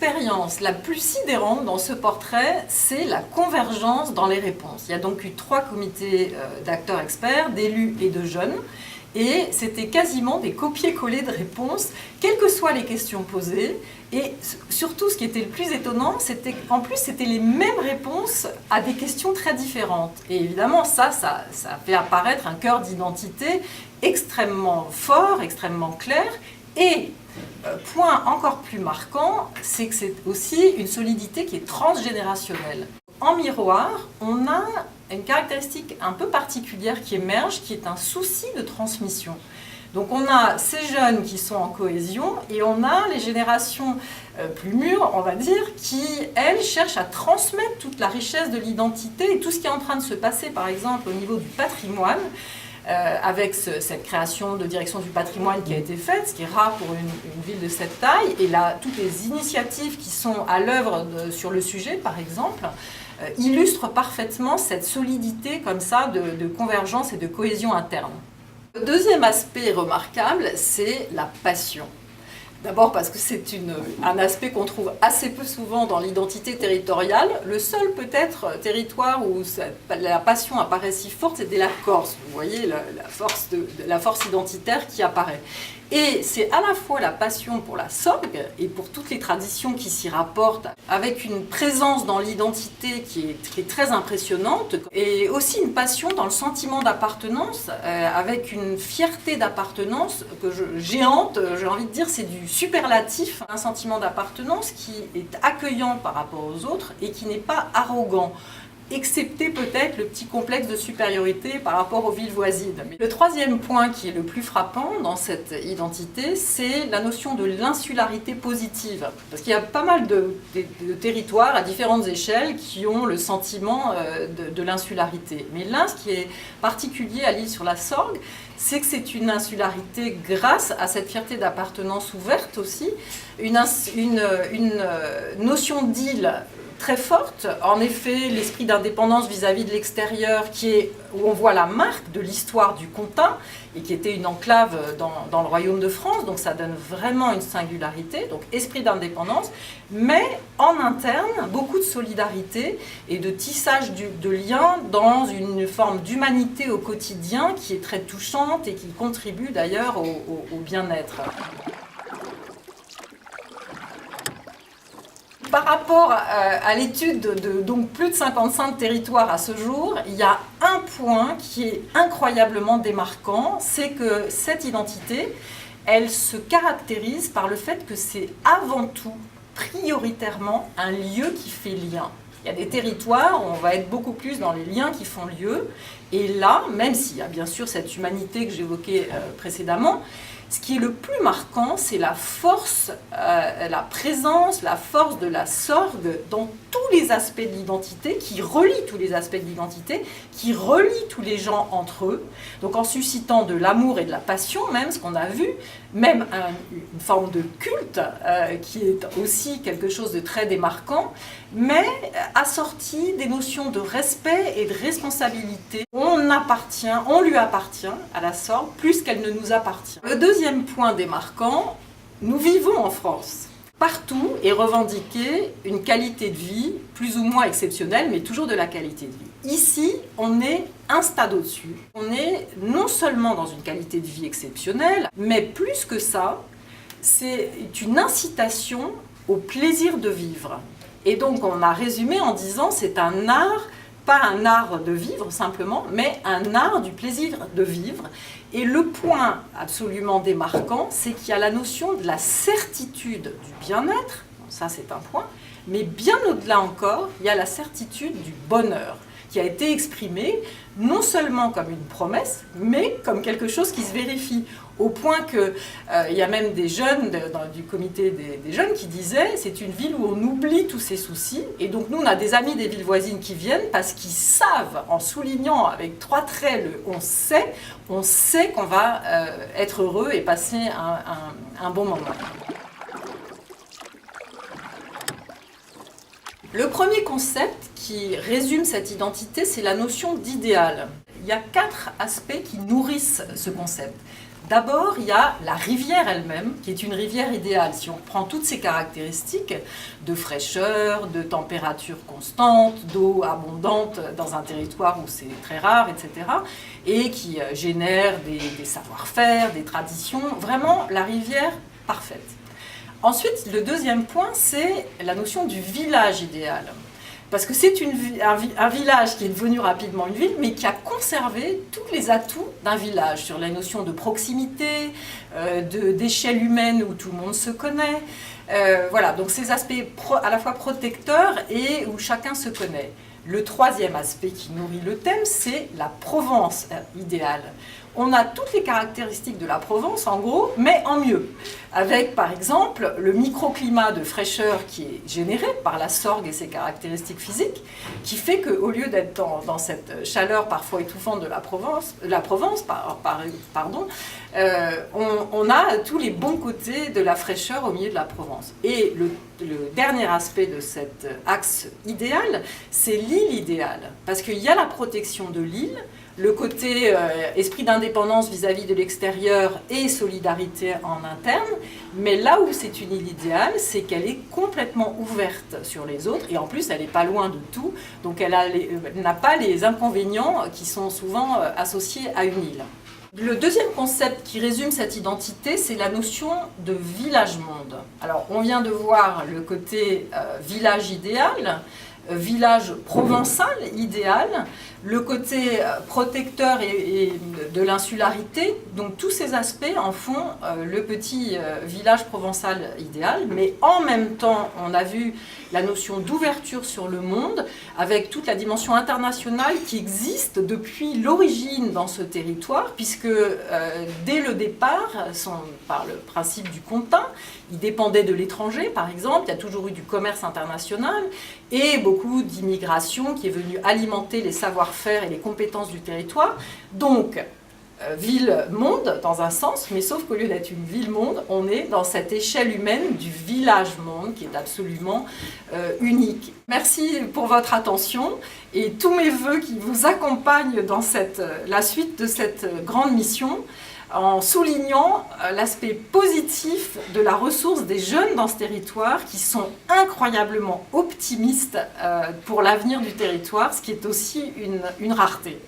L'expérience la plus sidérante dans ce portrait, c'est la convergence dans les réponses. Il y a donc eu 3 comités d'acteurs experts, d'élus et de jeunes, et c'était quasiment des copier-coller de réponses, quelles que soient les questions posées. Et surtout, ce qui était le plus étonnant, c'était qu'en plus, c'était les mêmes réponses à des questions très différentes. Et évidemment, ça fait apparaître un cœur d'identité extrêmement fort, extrêmement clair. Et point encore plus marquant, c'est que c'est aussi une solidité qui est transgénérationnelle. En miroir, on a une caractéristique un peu particulière qui émerge, qui est un souci de transmission. Donc on a ces jeunes qui sont en cohésion et on a les générations plus mûres, on va dire, qui, elles, cherchent à transmettre toute la richesse de l'identité et tout ce qui est en train de se passer, par exemple, au niveau du patrimoine, avec cette création de direction du patrimoine qui a été faite, ce qui est rare pour une ville de cette taille, et là, toutes les initiatives qui sont à l'œuvre sur le sujet, par exemple, illustrent parfaitement cette solidité comme ça de convergence et de cohésion interne. Le deuxième aspect remarquable, c'est la passion. D'abord parce que c'est un aspect qu'on trouve assez peu souvent dans l'identité territoriale. Le seul peut-être territoire où la passion apparaît si forte, c'était la Corse. Vous voyez la force identitaire qui apparaît. Et c'est à la fois la passion pour la sorgue et pour toutes les traditions qui s'y rapportent, avec une présence dans l'identité qui est très impressionnante, et aussi une passion dans le sentiment d'appartenance, avec une fierté d'appartenance géante, j'ai envie de dire, c'est du superlatif, un sentiment d'appartenance qui est accueillant par rapport aux autres et qui n'est pas arrogant, excepté peut-être le petit complexe de supériorité par rapport aux villes voisines. Mais le troisième point qui est le plus frappant dans cette identité, c'est la notion de l'insularité positive. Parce qu'il y a pas mal de territoires à différentes échelles qui ont le sentiment de l'insularité. Mais là, ce qui est particulier à l'île sur la Sorgue, c'est que c'est une insularité grâce à cette fierté d'appartenance ouverte aussi, une notion d'île très forte. En effet, l'esprit d'indépendance vis-à-vis de l'extérieur, où on voit la marque de l'histoire du Comtat, et qui était une enclave dans le royaume de France, donc ça donne vraiment une singularité, donc esprit d'indépendance, mais en interne, beaucoup de solidarité et de tissage de liens dans une forme d'humanité au quotidien qui est très touchante et qui contribue d'ailleurs au bien-être. Par rapport à l'étude de donc plus de 55 territoires à ce jour, il y a un point qui est incroyablement démarquant, c'est que cette identité, elle se caractérise par le fait que c'est avant tout, prioritairement, un lieu qui fait lien. Il y a des territoires où on va être beaucoup plus dans les liens qui font lieu, et là, même s'il y a bien sûr cette humanité que j'évoquais précédemment, ce qui est le plus marquant, c'est la force, la présence, la force de la sorgue dans tous les aspects de l'identité, qui relie tous les aspects de l'identité, qui relie tous les gens entre eux, donc en suscitant de l'amour et de la passion, même ce qu'on a vu, même une forme de culte qui est aussi quelque chose de très démarquant, mais assorti des notions de respect et de responsabilité. On lui appartient à la sorgue plus qu'elle ne nous appartient. Le deuxième point démarquant, nous vivons en France. Partout est revendiquée une qualité de vie plus ou moins exceptionnelle, mais toujours de la qualité de vie. Ici, on est un stade au-dessus. On est non seulement dans une qualité de vie exceptionnelle, mais plus que ça, c'est une incitation au plaisir de vivre. Et donc on a résumé en disant c'est un art, pas un art de vivre simplement, mais un art du plaisir de vivre. Et le point absolument démarquant, c'est qu'il y a la notion de la certitude du bien-être, ça c'est un point, mais bien au-delà encore, il y a la certitude du bonheur, qui a été exprimée non seulement comme une promesse, mais comme quelque chose qui se vérifie. Au point qu'il y a même des jeunes du comité des jeunes qui disaient c'est une ville où on oublie tous ses soucis. Et donc nous, on a des amis des villes voisines qui viennent parce qu'ils savent, en soulignant avec 3 traits le on sait qu'on va être heureux et passer un bon moment. Le premier concept qui résume cette identité, c'est la notion d'idéal. Il y a 4 aspects qui nourrissent ce concept. D'abord, il y a la rivière elle-même, qui est une rivière idéale. Si on prend toutes ses caractéristiques de fraîcheur, de température constante, d'eau abondante dans un territoire où c'est très rare, etc., et qui génère des savoir-faire, des traditions, vraiment la rivière parfaite. Ensuite, le deuxième point, c'est la notion du village idéal. Parce que c'est un village qui est devenu rapidement une ville, mais qui a conservé tous les atouts d'un village, sur la notion de proximité, d'échelle humaine où tout le monde se connaît. Voilà, donc ces aspects à la fois protecteurs et où chacun se connaît. Le troisième aspect qui nourrit le thème, c'est la Provence idéale. On a toutes les caractéristiques de la Provence, en gros, mais en mieux. Avec, par exemple, le microclimat de fraîcheur qui est généré par la Sorgue et ses caractéristiques physiques, qui fait qu'au lieu d'être dans cette chaleur parfois étouffante de la Provence, on a tous les bons côtés de la fraîcheur au milieu de la Provence. Et le dernier aspect de cet axe idéal, c'est l'île idéale. Parce qu'il y a la protection de l'île, le côté esprit d'indépendance vis-à-vis de l'extérieur et solidarité en interne, mais là où c'est une île idéale, c'est qu'elle est complètement ouverte sur les autres, et en plus elle n'est pas loin de tout, donc elle n'a pas les inconvénients qui sont souvent associés à une île. Le deuxième concept qui résume cette identité, c'est la notion de village-monde. Alors on vient de voir le côté village idéal, village provençal idéal, le côté protecteur et de l'insularité, donc tous ces aspects en font le petit village provençal idéal, mais en même temps on a vu la notion d'ouverture sur le monde avec toute la dimension internationale qui existe depuis l'origine dans ce territoire, puisque dès le départ, par le principe du continent, il dépendait de l'étranger par exemple, il y a toujours eu du commerce international et beaucoup d'immigration qui est venue alimenter les savoir-faire et les compétences du territoire. Donc, ville-monde dans un sens, mais sauf qu'au lieu d'être une ville-monde, on est dans cette échelle humaine du village-monde qui est absolument unique. Merci pour votre attention et tous mes vœux qui vous accompagnent dans la suite de cette grande mission, en soulignant l'aspect positif de la ressource des jeunes dans ce territoire qui sont incroyablement optimistes pour l'avenir du territoire, ce qui est aussi une rareté.